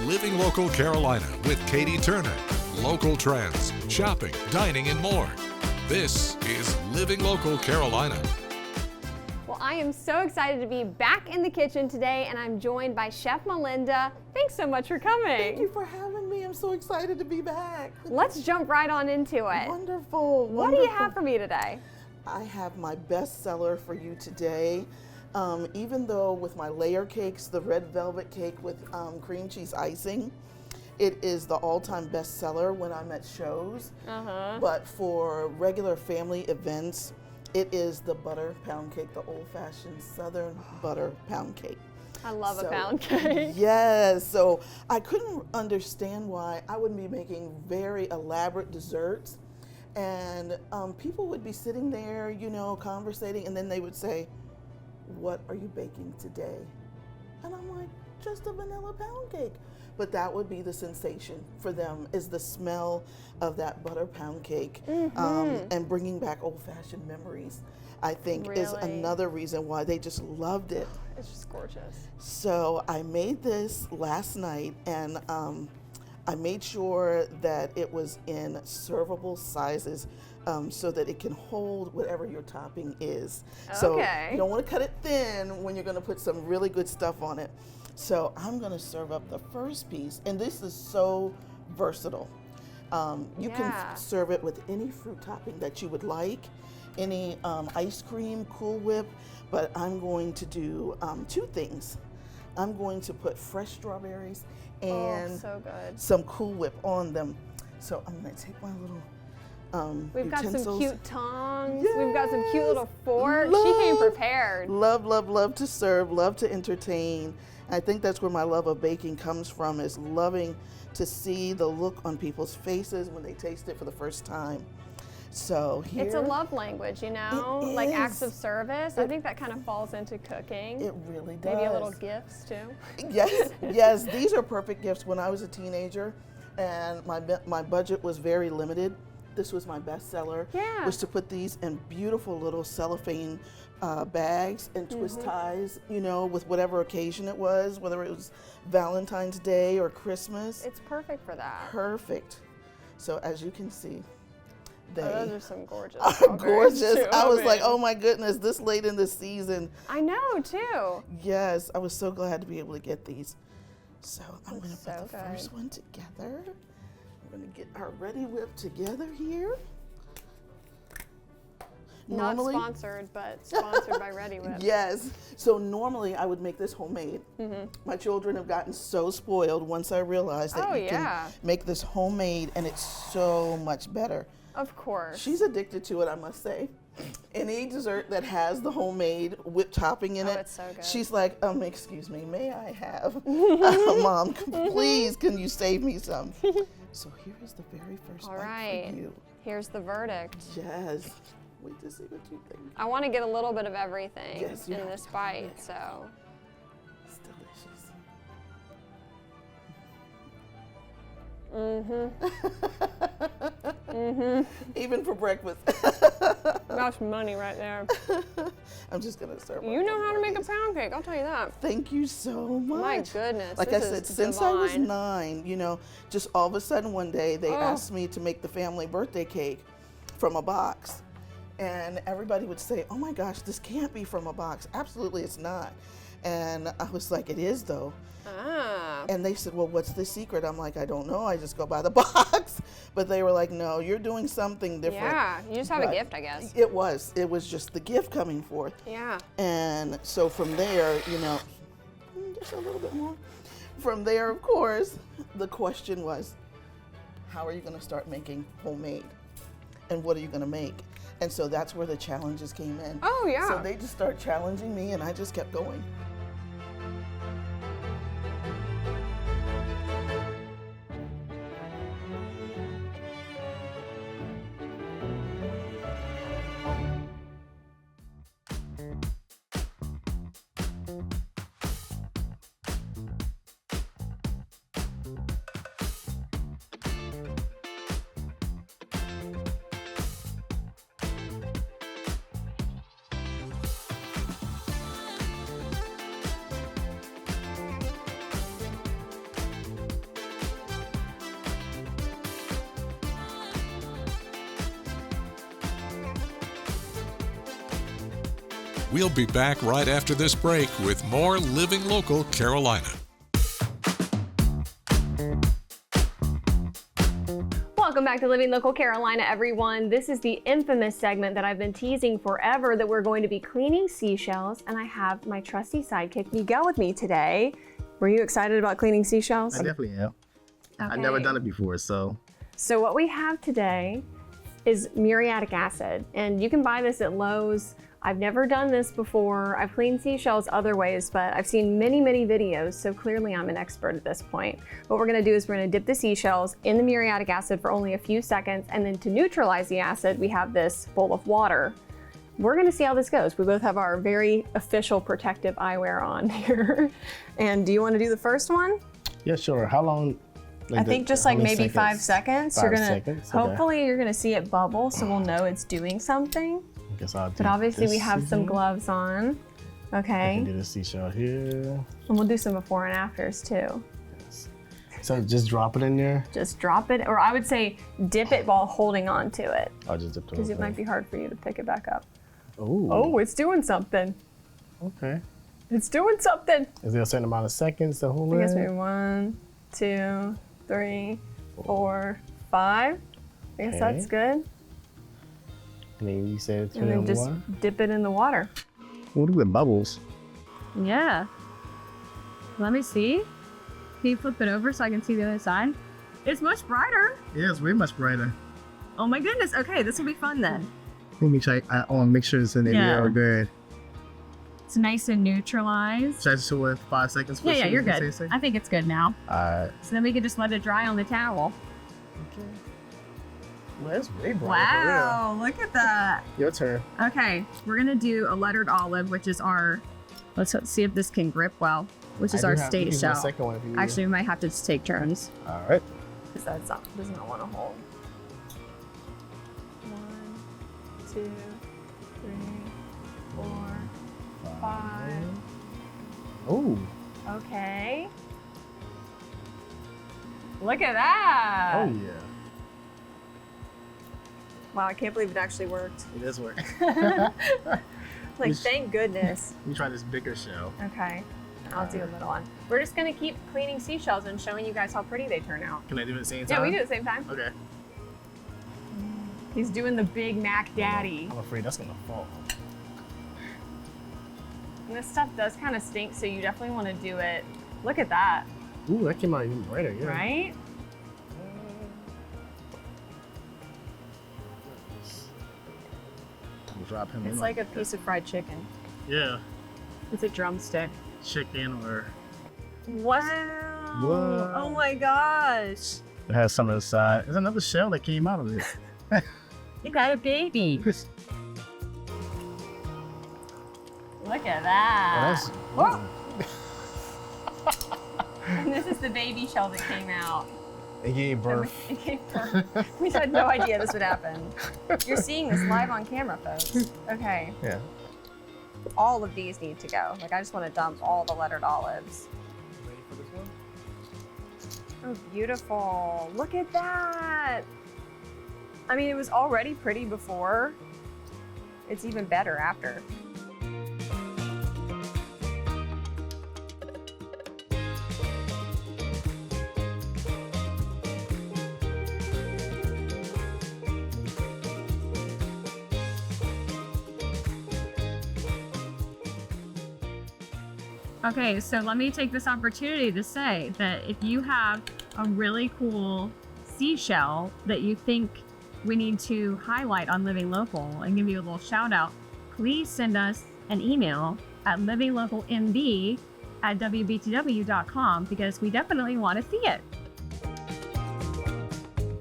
Living Local Carolina with Katie Turner. Local trends, shopping, dining, and more. This is Living Local Carolina. Well, I am so excited to be back in the kitchen today, and I'm joined by Chef Melinda. Thanks so much for coming. Thank you for having me. I'm so excited to be back. Let's jump right on into it. Wonderful. What do you have for me today? I have my best seller for you today. Even though with my layer cakes, the red velvet cake with cream cheese icing, it is the all-time best seller when I'm at shows. But for regular family events, it is the butter pound cake, the old-fashioned Southern butter pound cake. I love a pound cake. Yes, so I couldn't understand why I wouldn't be making very elaborate desserts, and people would be sitting there, you know, conversating, and then they would say, "What are you baking today?" And I'm like, "Just a vanilla pound cake." But that would be the sensation for them, is the smell of that butter pound cake, and bringing back old-fashioned memories, I think, is another reason why they just loved it. It's just gorgeous. So I made this last night, and I made sure that it was in servable sizes, so that it can hold whatever your topping is. So you don't want to cut it thin when you're going to put some really good stuff on it. So I'm going to serve up the first piece, and this is so versatile. You can serve it with any fruit topping that you would like, any ice cream, Cool Whip, but I'm going to do two things. I'm going to put fresh strawberries and some Cool Whip on them. So I'm going to take my little We've got utensils. some cute tongs. Yes. We've got some cute little forks. She came prepared. Love, love, love to serve, love to entertain. I think that's where my love of baking comes from, is loving to see the look on people's faces when they taste it for the first time. So here, it's a love language, you know, like acts of service. I think that kind of falls into cooking. It really does. Maybe a little gifts too. Yes, yes, these are perfect gifts. When I was a teenager and my budget was very limited, this was my best seller, was to put these in beautiful little cellophane bags and twist ties, you know, with whatever occasion it was, whether it was Valentine's Day or Christmas. It's perfect for that. Perfect. So as you can see, those are some gorgeous. Gorgeous. I was like, oh my goodness, this late in the season. I know too. Yes, I was so glad to be able to get these. So I'm going to put the good. first one together. We're going to get our Ready Whip together here. Not sponsored, but sponsored by Ready Whip. Yes. So normally I would make this homemade. My children have gotten so spoiled once I realized that you can make this homemade, and it's so much better. Of course. She's addicted to it, I must say. Any dessert that has the homemade whipped topping in it, it's so good. She's like, excuse me, may I have? Mom, please, can you save me some? So here is the very first bite for you. Here's the verdict. Yes. Wait to see what you think. I want to get a little bit of everything in have this bite, so. It's delicious. Even for breakfast. That's money right there. I'm just going to serve You know how to make a pound cake, I'll tell you that. Thank you so much. My goodness. Like I said, since I was 9, you know, just all of a sudden one day they asked me to make the family birthday cake from a box. And everybody would say, oh my gosh, this can't be from a box. Absolutely, it's not. And I was like, it is though. And they said, well, what's the secret? I'm like, I don't know. I just go by the box. But they were like, no, you're doing something different. Yeah, you just have a gift, I guess. It was just the gift coming forth. Yeah. And so from there, you know, just a little bit more. From there, of course, the question was, how are you going to start making homemade? And what are you going to make? And so that's where the challenges came in. Oh, yeah. So they just start challenging me, and I just kept going. We'll be back right after this break with more Living Local Carolina. Welcome back to Living Local Carolina, everyone. This is the infamous segment that I've been teasing forever, that we're going to be cleaning seashells, and I have my trusty sidekick, Miguel, with me today. Were you excited about cleaning seashells? I definitely am. Okay. I've never done it before, so. So what we have today is muriatic acid, and you can buy this at Lowe's. I've never done this before. I've cleaned seashells other ways, but I've seen many, many videos, so clearly I'm an expert at this point. What we're gonna do is we're gonna dip the seashells in the muriatic acid for only a few seconds, and then to neutralize the acid, we have this bowl of water. We're gonna see how this goes. We both have our very official protective eyewear on here. And do you wanna do the first one? Yeah, sure. How long? I think just like maybe 5 seconds. 5 seconds, okay. Hopefully you're gonna see it bubble, so we'll know it's doing something. I guess I'll do But obviously this we have some season. gloves on. I Okay. can do the seashell here. And we'll do some before and afters too. So just drop it in there. Just drop it, or I would say dip it while holding on to it, I'll just dip it. because it might be hard for you to pick it back up. Oh. Oh, it's doing something. Okay. It's doing something. Is there a certain amount of seconds to hold I it? guess maybe 1, 2, 3, 4, 5. I guess Okay. that's good. And then you said And then just dip it in the water. What are the bubbles? Yeah. Let me see. Can you flip it over so I can see the other side? It's much brighter. Yeah, it's way much brighter. Oh my goodness. Okay, this will be fun then. Let me check. I want to make sure it's in there. Yeah. Yeah, good. It's nice and neutralized. Should I just wait 5 seconds? For Yeah, you're say good. so? I think it's good now. Alright. So then we can just let it dry on the towel. Okay. Well, that's way brighter. Wow, look at that. For real. Your turn. Okay, we're gonna do a lettered olive, which is our, let's see if this can grip well, which is I our do have- state you can do the shell. second one if you need. Actually, we might have to just take turns, Alright. because that does not want to hold. 1, 2, 3, 4, 5. Oh. Okay. Look at that. Oh yeah. Wow, I can't believe it actually worked. It does work. Like, thank goodness. Let me try this bigger shell. Okay, I'll do a little one. We're just gonna keep cleaning seashells and showing you guys how pretty they turn out. Can I do it at the same Yeah, time? we do it at the same time. Okay. He's doing the Big Mac Daddy. I'm afraid that's gonna fall. And this stuff does kind of stink, so you definitely want to do it. Look at that, Ooh, that came out even brighter. Yeah. right? We'll drop him It's in like a piece of fried chicken. Yeah. It's a drumstick. Chicken or. Wow. What? Oh my gosh. It has some on the side. There's another shell that came out of it. You got a baby. Look at that. Whoa. And this is the baby shell that came out. It gave birth. It gave birth. We had no idea this would happen. You're seeing this live on camera, folks. Okay. Yeah. All of these need to go. Like, I just want to dump all the lettered olives. Ready for this one? Oh, beautiful. Look at that. I mean, it was already pretty before. It's even better after. Okay, so let me take this opportunity to say that if you have a really cool seashell that you think we need to highlight on Living Local and give you a little shout out, please send us an email at livinglocalmb@wbtw.com, because we definitely want to see it.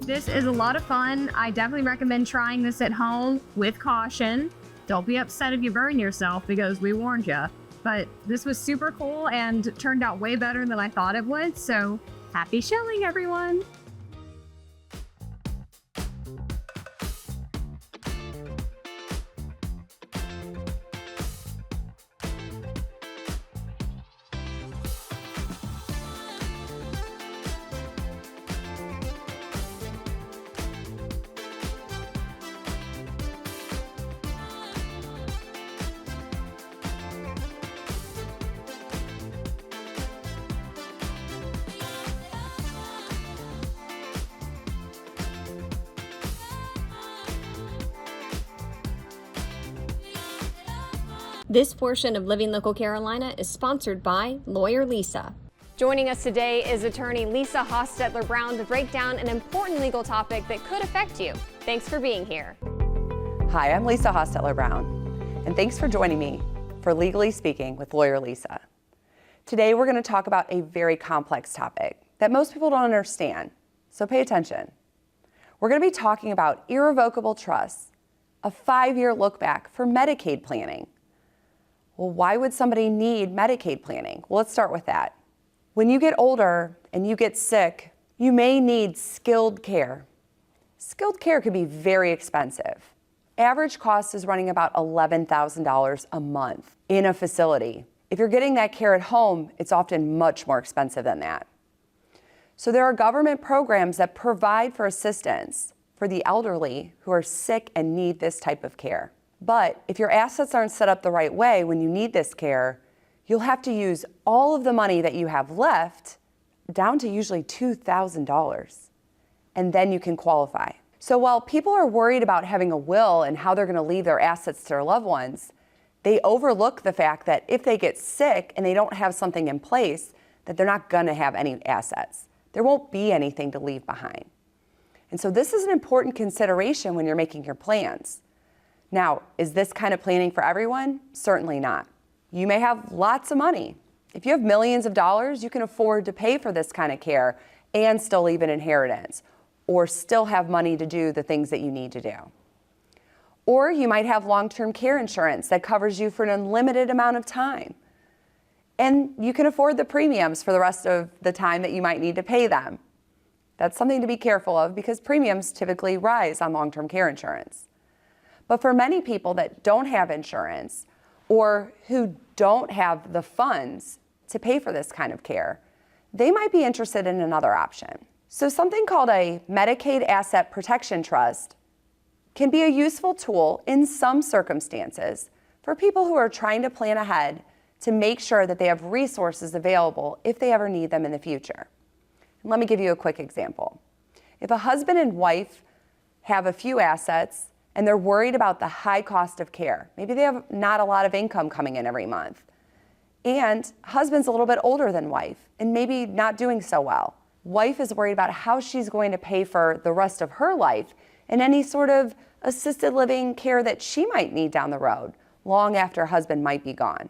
This is a lot of fun. I definitely recommend trying this at home with caution. Don't be upset if you burn yourself, because we warned you. But this was super cool and turned out way better than I thought it would. So happy shelling, everyone. This portion of Living Local Carolina is sponsored by Lawyer Lisa. Joining us today is attorney Lisa Hostetler Brown to break down an important legal topic that could affect you. Thanks for being here. Hi, I'm Lisa Hostetler Brown, and thanks for joining me for Legally Speaking with Lawyer Lisa. Today we're going to talk about a very complex topic that most people don't understand, so pay attention. We're going to be talking about irrevocable trusts, a 5-year look back for Medicaid planning. Well, why would somebody need Medicaid planning? Well, let's start with that. When you get older and you get sick, you may need skilled care. Skilled care can be very expensive. Average cost is running about $11,000 a month in a facility. If you're getting that care at home, it's often much more expensive than that. So there are government programs that provide for assistance for the elderly who are sick and need this type of care. But if your assets aren't set up the right way when you need this care, you'll have to use all of the money that you have left, down to usually $2,000, and then you can qualify. So while people are worried about having a will and how they're going to leave their assets to their loved ones, they overlook the fact that if they get sick and they don't have something in place, that they're not going to have any assets. There won't be anything to leave behind. And so this is an important consideration when you're making your plans. Now, is this kind of planning for everyone? Certainly not. You may have lots of money. If you have millions of dollars, you can afford to pay for this kind of care and still leave an inheritance, or still have money to do the things that you need to do. Or you might have long-term care insurance that covers you for an unlimited amount of time. And you can afford the premiums for the rest of the time that you might need to pay them. That's something to be careful of because premiums typically rise on long-term care insurance. But for many people that don't have insurance or who don't have the funds to pay for this kind of care, they might be interested in another option. So something called a Medicaid Asset Protection Trust can be a useful tool in some circumstances for people who are trying to plan ahead to make sure that they have resources available if they ever need them in the future. And let me give you a quick example. If a husband and wife have a few assets and they're worried about the high cost of care, maybe they have not a lot of income coming in every month, and husband's a little bit older than wife and maybe not doing so well. Wife is worried about how she's going to pay for the rest of her life and any sort of assisted living care that she might need down the road, long after husband might be gone.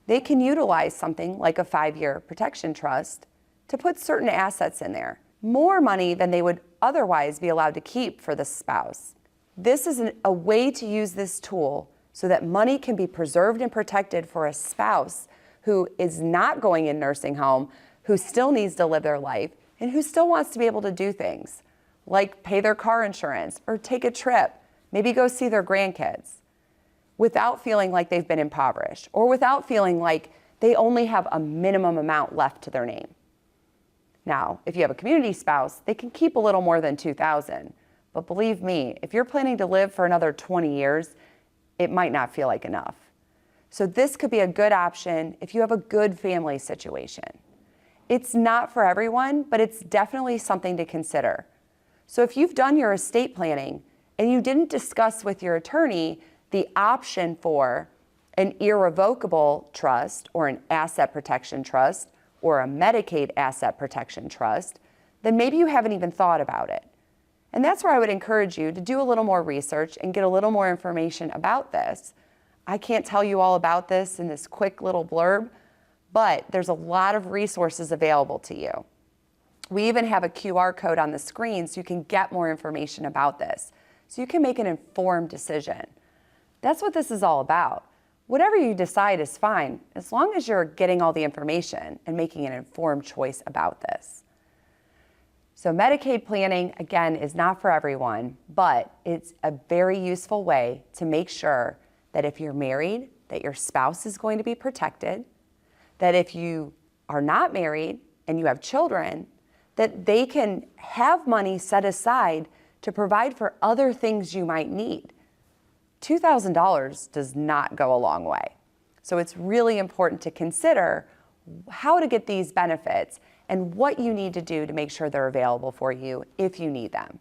They can utilize something like a 5-year protection trust to put certain assets in there, more money than they would otherwise be allowed to keep for the spouse. This is a way to use this tool so that money can be preserved and protected for a spouse who is not going in nursing home, who still needs to live their life, and who still wants to be able to do things like pay their car insurance or take a trip, maybe go see their grandkids, without feeling like they've been impoverished or without feeling like they only have a minimum amount left to their name. Now, if you have a community spouse, they can keep a little more than $2,000. But believe me, if you're planning to live for another 20 years, it might not feel like enough. So this could be a good option if you have a good family situation. It's not for everyone, but it's definitely something to consider. So if you've done your estate planning and you didn't discuss with your attorney the option for an irrevocable trust or an asset protection trust or a Medicaid asset protection trust, then maybe you haven't even thought about it. And that's where I would encourage you to do a little more research and get a little more information about this. I can't tell you all about this in this quick little blurb, but there's a lot of resources available to you. We even have a QR code on the screen so you can get more information about this, so you can make an informed decision. That's what this is all about. Whatever you decide is fine, as long as you're getting all the information and making an informed choice about this. So Medicaid planning, again, is not for everyone, but it's a very useful way to make sure that if you're married, that your spouse is going to be protected, that if you are not married and you have children, that they can have money set aside to provide for other things you might need. $2,000 does not go a long way. So it's really important to consider how to get these benefits and what you need to do to make sure they're available for you if you need them.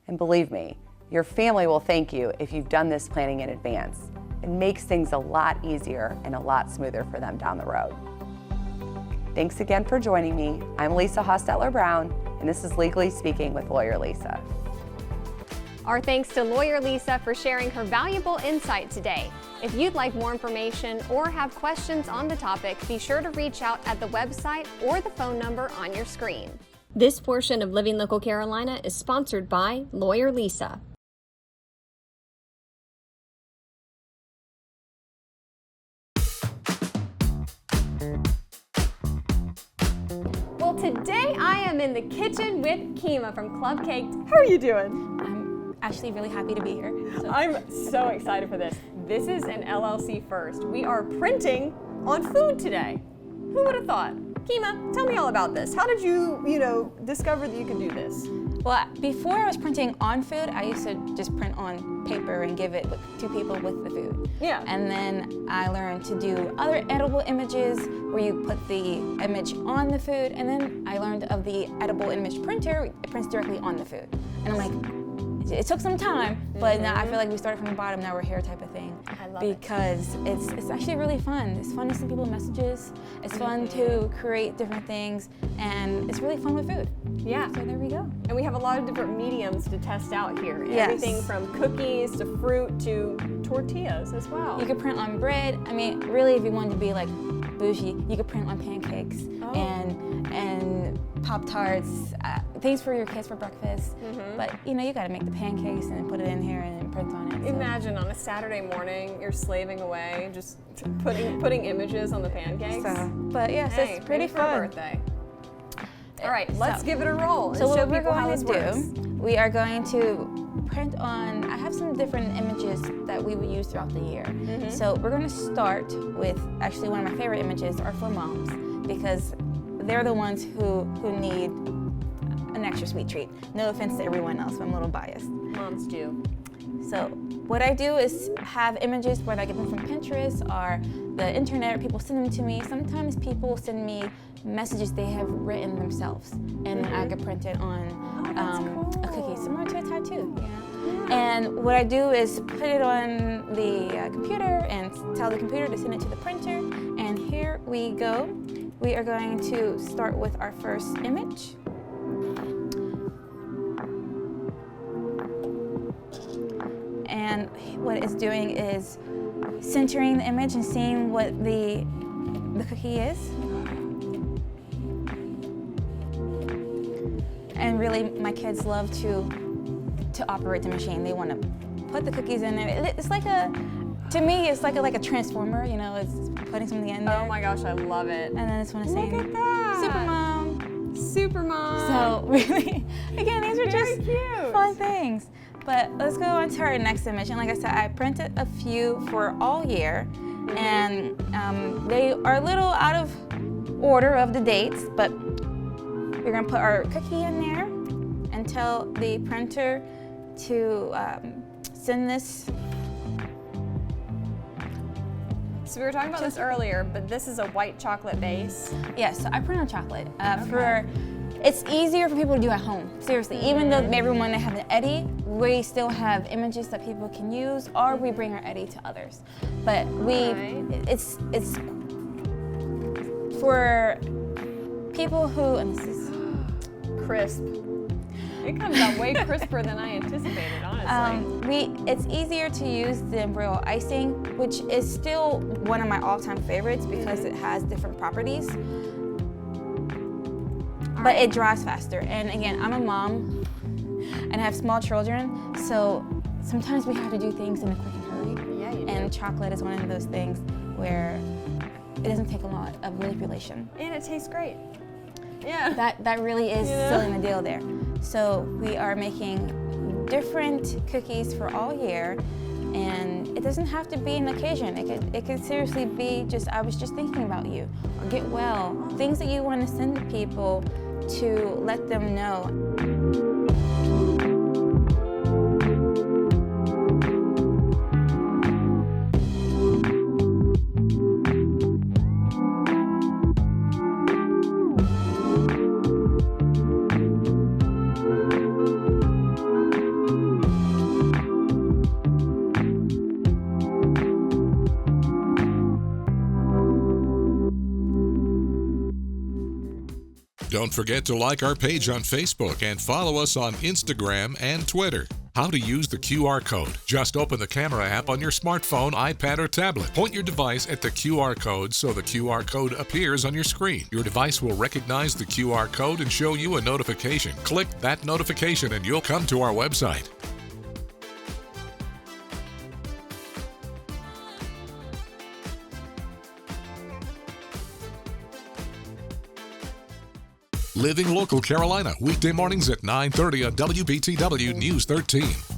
And believe me, your family will thank you if you've done this planning in advance. and makes things a lot easier and a lot smoother for them down the road. Thanks again for joining me. I'm Lisa Hostetler Brown, and this is Legally Speaking with Lawyer Lisa. Our thanks to Lawyer Lisa for sharing her valuable insight today. If you'd like more information or have questions on the topic, be sure to reach out at the website or the phone number on your screen. This portion of Living Local Carolina is sponsored by Lawyer Lisa. Well, today I am in the kitchen with Kima from Club Caked. How are you doing? I'm actually really happy to be here. So. I'm so excited for this. This is an LLC first. We are printing on food today. Who would have thought? Kima, tell me all about this. How did you discover that you could do this? Well, before I was printing on food, I used to just print on paper and give it to people with the food. Yeah. And then I learned to do other edible images where you put the image on the food, and then I learned of the edible image printer. It prints directly on the food. And I'm like, it took some time, but now I feel like we started from the bottom, now we're here type of thing. I love because it's actually really fun. It's fun to send people messages. It's fun to create different things, and it's really fun with food. Yeah. So there we go. And we have a lot of different mediums to test out here. Yes. Everything from cookies to fruit to tortillas as well. You could print on bread. I mean, really, if you wanted to be like bougie, you could print on pancakes and Pop-Tarts, things for your kids for breakfast. But you gotta make the pancakes and then put it in here and then print on it. So. Imagine on a Saturday morning, you're slaving away, just putting images on the pancakes. But yes, Hey, it's pretty maybe for a fun. birthday. All right, let's give it a roll. So and show what we're people how going this to works. do, we are going to print on, I have some different images that we would use throughout the year. So we're going to start with, actually one of my favorite images are for moms, because they're the ones who need an extra sweet treat. No offense to everyone else, but I'm a little biased. Moms do. So what I do is have images, whether I get them from Pinterest or the internet, or people send them to me. Sometimes people send me messages they have written themselves, and then I can print it on a cookie, similar to a tattoo. And what I do is put it on the computer and tell the computer to send it to the printer. And here we go. We are going to start with our first image. And what it's doing is centering the image and seeing what the cookie is. And really, my kids love to operate the machine. They want to put the cookies in there. It's like to me, it's like a transformer. It's putting something in there. Oh my gosh, I love it. And then it's one saying, Look at that. Supermom. Supermom. So really, again, these are Very just cute. fun things. But let's go on to our next image. And like I said, I printed a few for all year. And they are a little out of order of the dates, but we're gonna put our cookie in there and tell the printer to send this. So we were talking about this earlier, but this is a white chocolate base. Yes, so I print on chocolate. It's easier for people to do at home. Seriously, even though everyone they have an Eddie, we still have images that people can use, or we bring our Eddie to others. But it's for people who, and this is Crisp. It comes out way crisper than I anticipated, honestly. it's easier to use the Royal icing, which is still one of my all-time favorites because it has different properties. But it dries faster. And again, I'm a mom and I have small children, so sometimes we have to do things in a quick hurry. Yeah, you do. And chocolate is one of those things where it doesn't take a lot of manipulation. And it tastes great. Yeah. That really is sealing the deal there. So we are making different cookies for all year, and it doesn't have to be an occasion. It could seriously be just, I was just thinking about you, or get well, things that you want to send to people to let them know. Don't forget to like our page on Facebook and follow us on Instagram and Twitter. How to use the QR code. Just open the camera app on your smartphone, iPad, or tablet. Point your device at the QR code so the QR code appears on your screen. Your device will recognize the QR code and show you a notification. Click that notification and you'll come to our website. Living Local Carolina, weekday mornings at 9:30 on WBTW News 13.